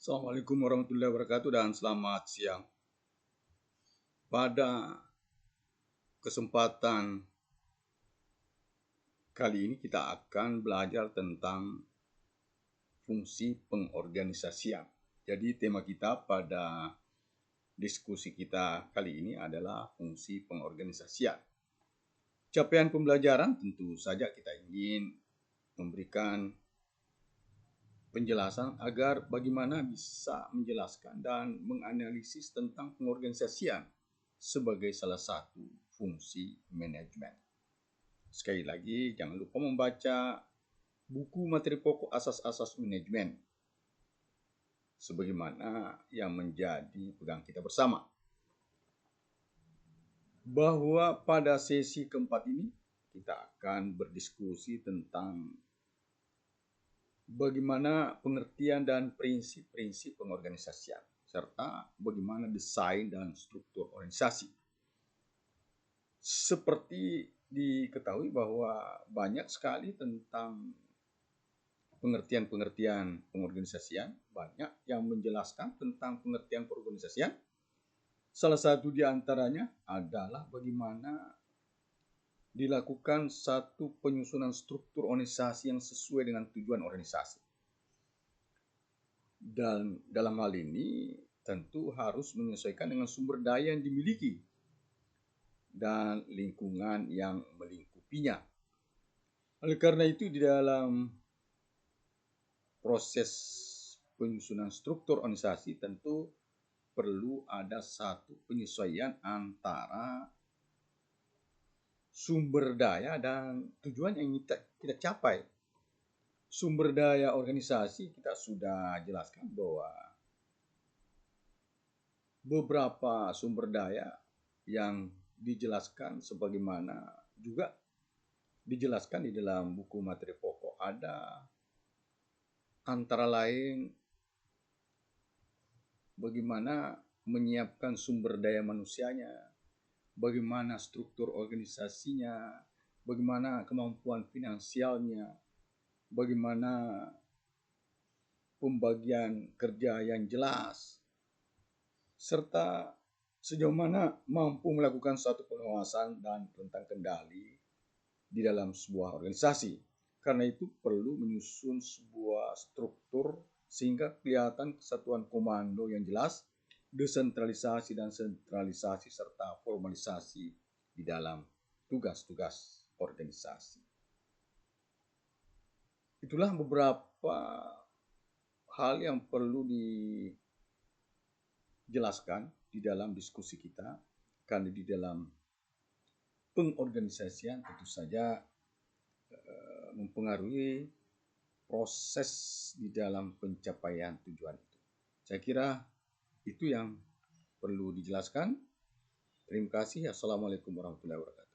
Assalamualaikum warahmatullahi wabarakatuh dan selamat siang. Pada kesempatan kali ini kita akan belajar tentang fungsi pengorganisasian. Jadi tema kita pada diskusi kita kali ini adalah fungsi pengorganisasian. Capaian pembelajaran tentu saja kita ingin memberikan penjelasan agar bagaimana bisa menjelaskan dan menganalisis tentang pengorganisasian sebagai salah satu fungsi manajemen. Sekali lagi, jangan lupa membaca buku materi pokok asas-asas manajemen sebagaimana yang menjadi pegang kita bersama. Bahwa pada sesi keempat ini kita akan berdiskusi tentang bagaimana pengertian dan prinsip-prinsip pengorganisasian, serta bagaimana desain dan struktur organisasi. Seperti diketahui bahwa banyak sekali tentang pengertian-pengertian pengorganisasian, banyak yang menjelaskan tentang pengertian pengorganisasian. Salah satu di antaranya adalah bagaimana dilakukan satu penyusunan struktur organisasi yang sesuai dengan tujuan organisasi. Dan dalam hal ini tentu harus menyesuaikan dengan sumber daya yang dimiliki dan lingkungan yang melingkupinya. Oleh karena itu, di dalam proses penyusunan struktur organisasi tentu perlu ada satu penyesuaian antara sumber daya dan tujuan yang kita capai. Sumber daya organisasi kita sudah jelaskan bahwa beberapa sumber daya yang dijelaskan sebagaimana juga dijelaskan di dalam buku materi pokok ada antara lain bagaimana menyiapkan sumber daya manusianya, bagaimana struktur organisasinya, bagaimana kemampuan finansialnya, bagaimana pembagian kerja yang jelas, serta sejauh mana mampu melakukan suatu pengawasan dan rentang kendali di dalam sebuah organisasi. Karena itu perlu menyusun sebuah struktur sehingga kelihatan kesatuan komando yang jelas, desentralisasi dan sentralisasi serta formalisasi di dalam tugas-tugas organisasi. Itulah beberapa hal yang perlu dijelaskan di dalam diskusi kita, karena di dalam pengorganisasian tentu saja mempengaruhi proses di dalam pencapaian tujuan itu. Saya kira itu yang perlu dijelaskan. Terima kasih. Assalamualaikum warahmatullahi wabarakatuh.